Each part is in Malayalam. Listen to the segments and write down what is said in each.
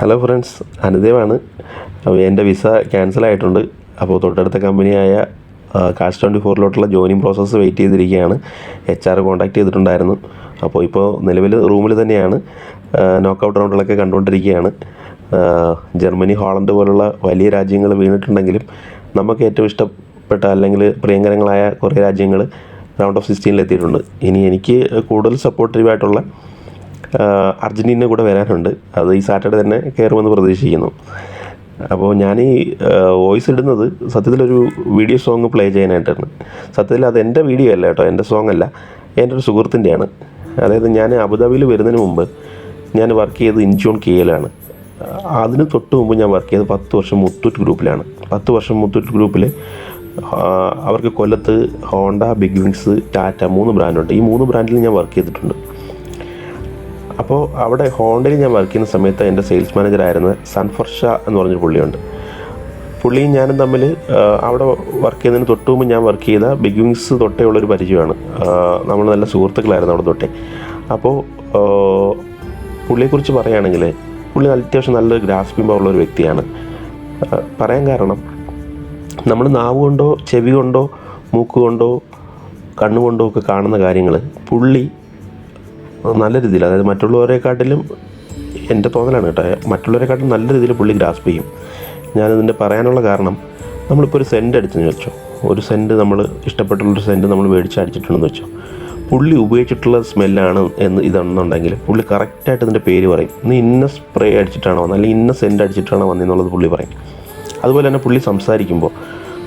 Hello friends, അനുദേവാണ്. അപ്പോൾ എൻ്റെ വിസ ക്യാൻസലായിട്ടുണ്ട്. അപ്പോൾ തൊട്ടടുത്ത കമ്പനിയായ Catch24 ജോയിനിങ് പ്രോസസ്സ് വെയിറ്റ് ചെയ്തിരിക്കുകയാണ്. HR കോൺടാക്റ്റ് ചെയ്തിട്ടുണ്ടായിരുന്നു. അപ്പോൾ ഇപ്പോൾ നിലവിൽ റൂമിൽ തന്നെയാണ്. നോക്കൗട്ട് റൗണ്ടുകളൊക്കെ കണ്ടുകൊണ്ടിരിക്കുകയാണ്. ജർമ്മനി, ഹോളണ്ട് പോലുള്ള വലിയ രാജ്യങ്ങൾ വീണിട്ടുണ്ടെങ്കിലും നമുക്ക് ഏറ്റവും ഇഷ്ടപ്പെട്ട അല്ലെങ്കിൽ പ്രിയങ്കരങ്ങളായ കുറേ രാജ്യങ്ങൾ റൗണ്ട് ഓഫ് 16 എത്തിയിട്ടുണ്ട്. ഇനി എനിക്ക് കൂടുതൽ സപ്പോർട്ടീവായിട്ടുള്ള അർജൻറ്റീന കൂടെ വരാനുണ്ട്. അത് ഈ സാറ്റർഡേ തന്നെ കയറുമെന്ന് പ്രതീക്ഷിക്കുന്നു. അപ്പോൾ ഞാൻ ഈ വോയിസ് ഇടുന്നത് സത്യത്തിലൊരു വീഡിയോ സോങ് പ്ലേ ചെയ്യാനായിട്ടാണ്. സത്യത്തിൽ അത് എൻ്റെ വീഡിയോ അല്ല കേട്ടോ, എൻ്റെ സോങ് അല്ല, എൻ്റെ ഒരു സുഹൃത്തിൻ്റെയാണ്. അതായത് ഞാൻ അബുദാബിയിൽ വരുന്നതിന് മുമ്പ് ഞാൻ വർക്ക് ചെയ്തത് ഇൻചോൺ KL അതിന് തൊട്ട് മുമ്പ് ഞാൻ വർക്ക് ചെയ്തത് 10 വർഷം മുത്തൂറ്റ് ഗ്രൂപ്പിലാണ്. 10 വർഷം മുത്തൂറ്റ് ഗ്രൂപ്പിൽ അവർക്ക് കൊല്ലത്ത് ഹോണ്ട, ബിഗ് വിങ്സ്, ടാറ്റ 3 ബ്രാൻഡുണ്ട്. ഈ 3 ബ്രാൻഡിൽ ഞാൻ വർക്ക് ചെയ്തിട്ടുണ്ട്. അപ്പോൾ അവിടെ ഹോണ്ടയിൽ ഞാൻ വർക്ക് ചെയ്യുന്ന സമയത്ത് എൻ്റെ സെയിൽസ് മാനേജറായിരുന്ന സൻഫർഷ എന്ന് പറഞ്ഞൊരു പുള്ളിയുണ്ട്. പുള്ളിയും ഞാനും തമ്മിൽ അവിടെ വർക്ക് ചെയ്യുന്നതിന് തൊട്ട് മുമ്പ് ഞാൻ വർക്ക് ചെയ്ത ബിഗ് വിങ്സ് തൊട്ടേ ഉള്ളൊരു പരിചയമാണ്. നമ്മൾ നല്ല സുഹൃത്തുക്കളായിരുന്നു അവിടെ തൊട്ടേ. അപ്പോൾ പുള്ളിയെക്കുറിച്ച് പറയുകയാണെങ്കിൽ പുള്ളി അത്യാവശ്യം നല്ലൊരു ഗ്രാസ്പിംഗ് പവറുള്ളൊരു വ്യക്തിയാണ്. പറയാൻ കാരണം, നമ്മൾ നാവ് കൊണ്ടോ ചെവി കൊണ്ടോ മൂക്ക് കൊണ്ടോ കണ്ണുകൊണ്ടോ ഒക്കെ കാണുന്ന കാര്യങ്ങൾ പുള്ളി നല്ല രീതിയിൽ, അതായത് മറ്റുള്ളവരെക്കാട്ടിലും, എൻ്റെ തോന്നലാണ് കേട്ടോ, മറ്റുള്ളവരെക്കാട്ടിലും നല്ല രീതിയിൽ പുള്ളി ഗ്രാസ്പ് ചെയ്യും. ഞാനിതിൻ്റെ പറയാനുള്ള കാരണം, നമ്മളിപ്പോൾ ഒരു സെൻറ്റ് അടിച്ചെന്ന് വെച്ചോ, ഒരു സെൻറ്റ് നമ്മൾ ഇഷ്ടപ്പെട്ടുള്ളൊരു സെൻറ്റ് നമ്മൾ മേടിച്ച് അടിച്ചിട്ടുണ്ടെന്ന് വെച്ചോ, പുള്ളി ഉപയോഗിച്ചിട്ടുള്ള സ്മെല്ലാണ് ഇതെന്നുണ്ടെങ്കിൽ പുള്ളി കറക്റ്റായിട്ട് ഇതിൻ്റെ പേര് പറയും. നീ ഇന്ന സ്പ്രേ അടിച്ചിട്ടാണോ വന്നത്, അല്ലെങ്കിൽ ഇന്ന സെൻറ്റ് അടിച്ചിട്ടാണോ വന്നതെന്നുള്ളത് പുള്ളി പറയും. അതുപോലെ തന്നെ പുള്ളി സംസാരിക്കുമ്പോൾ,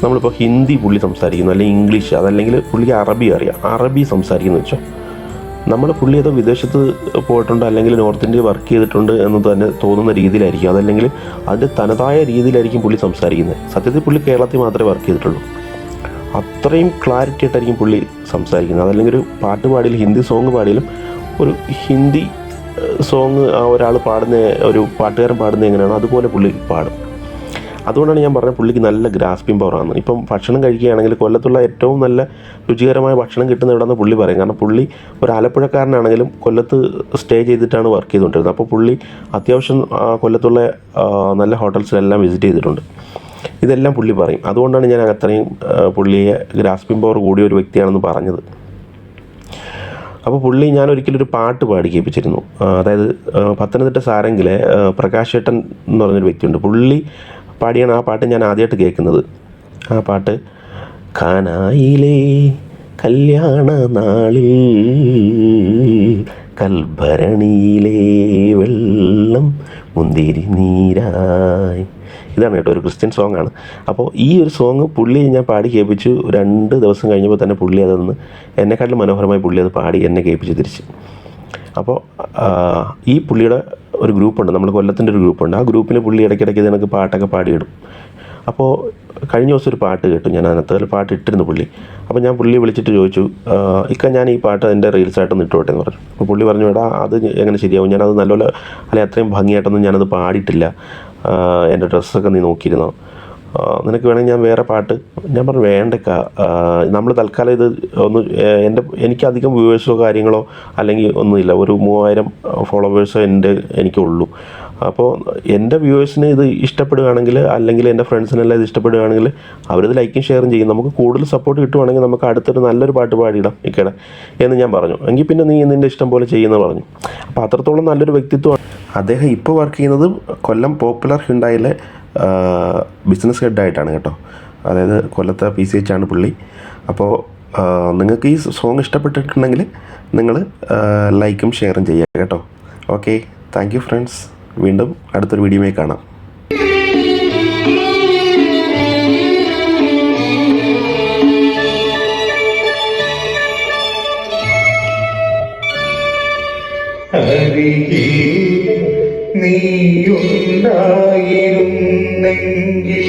നമ്മളിപ്പോൾ ഹിന്ദി പുള്ളി സംസാരിക്കുന്നു, അല്ലെങ്കിൽ ഇംഗ്ലീഷ്, അതല്ലെങ്കിൽ പുള്ളിക്ക് അറബി അറിയാം, അറബി സംസാരിക്കുന്നു വെച്ചോ, നമ്മൾ പുള്ളി ഏതോ വിദേശത്ത് പോയിട്ടുണ്ട് അല്ലെങ്കിൽ നോർത്ത് ഇന്ത്യ വർക്ക് ചെയ്തിട്ടുണ്ട് എന്ന് തന്നെ തോന്നുന്ന രീതിയിലായിരിക്കും, അതല്ലെങ്കിൽ അതിൻ്റെ തനതായ രീതിയിലായിരിക്കും പുള്ളി സംസാരിക്കുന്നത്. സത്യത്തിൽ പുള്ളി കേരളത്തിൽ മാത്രമേ വർക്ക് ചെയ്തിട്ടുള്ളൂ. അത്രയും ക്ലാരിറ്റി ആയിട്ടായിരിക്കും പുള്ളി സംസാരിക്കുന്നത്. അതല്ലെങ്കിൽ ഒരു പാട്ട് പാടിയാലും, ഹിന്ദി സോങ് പാടിയാലും, ഒരു ഹിന്ദി സോങ് ഒരാൾ പാടുന്ന, ഒരു പാട്ടുകാരൻ പാടുന്നത് എങ്ങനെയാണോ അതുപോലെ പുള്ളി പാടും. അതുകൊണ്ടാണ് ഞാൻ പറഞ്ഞത് പുള്ളിക്ക് നല്ല ഗ്രാസ്പിംഗ് പവറാണ്. ഇപ്പം ഭക്ഷണം കഴിക്കുകയാണെങ്കിൽ കൊല്ലത്തുള്ള ഏറ്റവും നല്ല രുചികരമായ ഭക്ഷണം കിട്ടുന്ന എവിടെയെന്ന് പുള്ളി പറയും. കാരണം പുള്ളി ഒരു ആലപ്പുഴക്കാരനാണെങ്കിലും കൊല്ലത്ത് സ്റ്റേ ചെയ്തിട്ടാണ് വർക്ക് ചെയ്തുകൊണ്ടിരുന്നത്. അപ്പോൾ പുള്ളി അത്യാവശ്യം കൊല്ലത്തുള്ള നല്ല ഹോട്ടൽസിലെല്ലാം വിസിറ്റ് ചെയ്തിട്ടുണ്ട്. ഇതെല്ലാം പുള്ളി പറയും. അതുകൊണ്ടാണ് ഞാൻ അത്രയും പുള്ളിയെ ഗ്രാസ്പിംഗ് പവർ കൂടിയ ഒരു വ്യക്തിയാണെന്ന് പറഞ്ഞത്. അപ്പോൾ പുള്ളി, ഞാൻ ഒരിക്കലൊരു പാട്ട് പാടി കേൾപ്പിച്ചിരുന്നു. അതായത് പത്തനംതിട്ട സാരംഗിലെ പ്രകാശ് ഏട്ടൻ എന്ന് പറഞ്ഞൊരു വ്യക്തിയുണ്ട്. പുള്ളി പാടിയാണ് ആ പാട്ട് ഞാൻ ആദ്യമായിട്ട് കേൾക്കുന്നത്. ആ പാട്ട്, കാനായിലെ കല്യാണ നാളിൽ കൽഭരണിയിലെ വെള്ളം മുന്തിരി നീരായി. ഇതാണ് കേട്ടോ, ഒരു ക്രിസ്ത്യൻ സോങ്ങാണ്. അപ്പോൾ ഈ ഒരു സോങ് പുള്ളി ഞാൻ പാടി കേൾപ്പിച്ചു. 2 ദിവസം കഴിഞ്ഞപ്പോൾ തന്നെ പുള്ളി അതൊന്ന് എന്നെക്കാട്ടിലും മനോഹരമായി പുള്ളി അത് പാടി എന്നെ കേൾപ്പിച്ച് തിരിച്ച്. അപ്പോൾ ഈ പുള്ളിയുടെ ഒരു ഗ്രൂപ്പുണ്ട്, നമ്മൾ കൊല്ലത്തിൻ്റെ ഒരു ഗ്രൂപ്പുണ്ട്. ആ ഗ്രൂപ്പിൽ പുള്ളി ഇടയ്ക്കിടയ്ക്ക് ഇതിനൊക്കെ പാട്ടൊക്കെ പാടിയിടും. അപ്പോൾ കഴിഞ്ഞ ദിവസം ഒരു പാട്ട് കേട്ടു ഞാൻ, അതിനകത്ത് പാട്ട് ഇട്ടിരുന്നു പുള്ളി. അപ്പോൾ ഞാൻ പുള്ളിയെ വിളിച്ചിട്ട് ചോദിച്ചു, ഞാൻ ഈ പാട്ട് എൻ്റെ റീൽസായിട്ടൊന്ന് ഇട്ടോട്ടെ എന്ന് പറഞ്ഞു. അപ്പോൾ പുള്ളി പറഞ്ഞു, എടാ അത് എങ്ങനെ ശരിയാവും, ഞാനത് നല്ലപോലെ, അല്ലെങ്കിൽ അത്രയും ഭംഗിയായിട്ടൊന്നും ഞാനത് പാടിയിട്ടില്ല, എൻ്റെ ഡ്രസ്സൊക്കെ നീ നോക്കിയിരുന്നോ, നിനക്ക് വേണമെങ്കിൽ ഞാൻ വേറെ പാട്ട്. ഞാൻ പറഞ്ഞു, വേണ്ടക്ക, നമ്മൾ തൽക്കാലം ഇത് ഒന്ന്, എനിക്കധികം വ്യൂവേഴ്സോ കാര്യങ്ങളോ അല്ലെങ്കിൽ ഒന്നുമില്ല, ഒരു 3000 ഫോളോവേഴ്സോ എനിക്കുള്ളൂ. അപ്പോൾ എൻ്റെ വ്യൂവേഴ്സിന് ഇത് ഇഷ്ടപ്പെടുകയാണെങ്കിൽ, അല്ലെങ്കിൽ എൻ്റെ ഫ്രണ്ട്സിനെല്ലാം ഇത് ഇഷ്ടപ്പെടുകയാണെങ്കിൽ അവരിത് ലൈക്കും ഷെയറും ചെയ്യും. നമുക്ക് കൂടുതൽ സപ്പോർട്ട് കിട്ടുവാണെങ്കിൽ നമുക്ക് അടുത്തൊരു നല്ലൊരു പാട്ട് പാടിയിടാം ഇക്കടെ എന്ന് ഞാൻ പറഞ്ഞു. എങ്കിൽ പിന്നെ നീ നിൻ്റെ ഇഷ്ടം പോലെ ചെയ്യുമെന്ന് പറഞ്ഞു. അപ്പോൾ അത്രത്തോളം നല്ലൊരു വ്യക്തിത്വമാണ് അദ്ദേഹം. ഇപ്പോൾ വർക്ക് ചെയ്യുന്നത് കൊല്ലം പോപ്പുലർ ഹ്യുണ്ടായിലെ ബിസിനസ് ഹെഡായിട്ടാണ് കേട്ടോ. അതായത് കൊല്ലത്തെ PCH ആണ് പുള്ളി. അപ്പോൾ നിങ്ങൾക്ക് ഈ സോങ് ഇഷ്ടപ്പെട്ടിട്ടുണ്ടെങ്കിൽ നിങ്ങൾ ലൈക്കും ഷെയറും ചെയ്യുക കേട്ടോ. Okay, thank you friends. വീണ്ടും അടുത്തൊരു വീഡിയോയിൽ കാണാം. നീയുണ്ടായിരുന്നെങ്കിൽ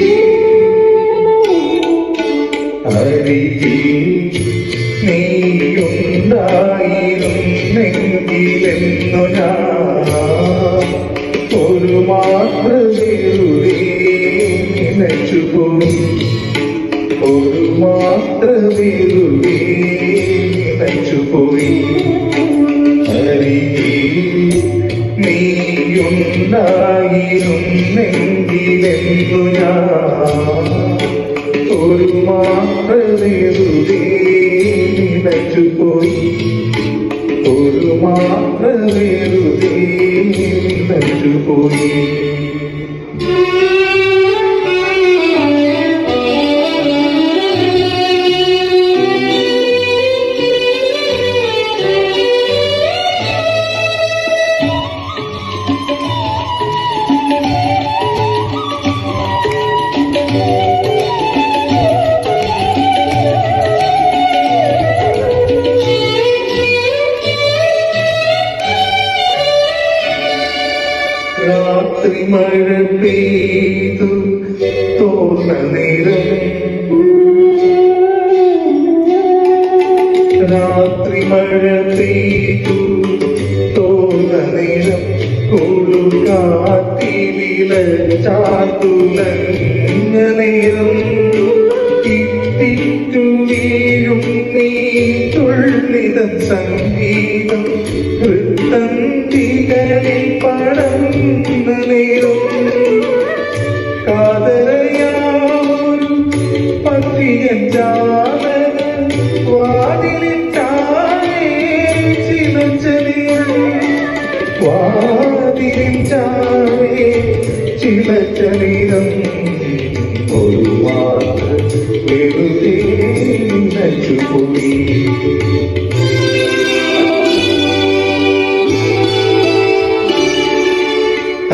നീയുണ്ടായിരുന്നെങ്കിലെന്നു ഞാൻ ഒരു മാത്രമേ നിലച്ചുപോയി, ഒരു മാത്രമേ നിലച്ചുപോയി. നീയുണ്ടായിരുന്നെങ്കിലെന്നു ഞാൻ ഒരു മാത്രമേറുതേ നിലച്ചുപോയി ഒരു മാത്രമേറുതേ നിലച്ചുപോയി രാത്രി മഴ പെയ്തു തോന്ന നേരം രാത്രി മഴ പെയ്തു തോന്ന നേരം കൊടുകാറ്റില ചാത്തുലഞ്ഞ നേരം ഇത്തിറ്റു വീഴും നീ തുള്ളിതം സംഗീതം വൃത്തം തികളിൽ പടർന്ന നേരം കാതരയാവൊരു പക്ഷിയൻ ജാലക വാതിലിൻ ചാരേ ചിലച്ചലിയം വാതിലിൻ ചാരേ ചിലച്ചലിയം ഒരു മാത്രം വെറുതെ നച്ചുപോയി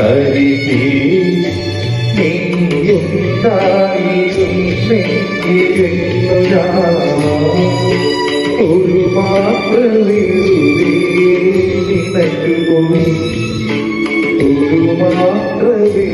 അരികെ നീയുണ്ടായിരുന്നെങ്കിലെന്നു ഞാൻ ഒരു മാത്രമേ നിനക്കുപോയി ഒരു മാത്രമേ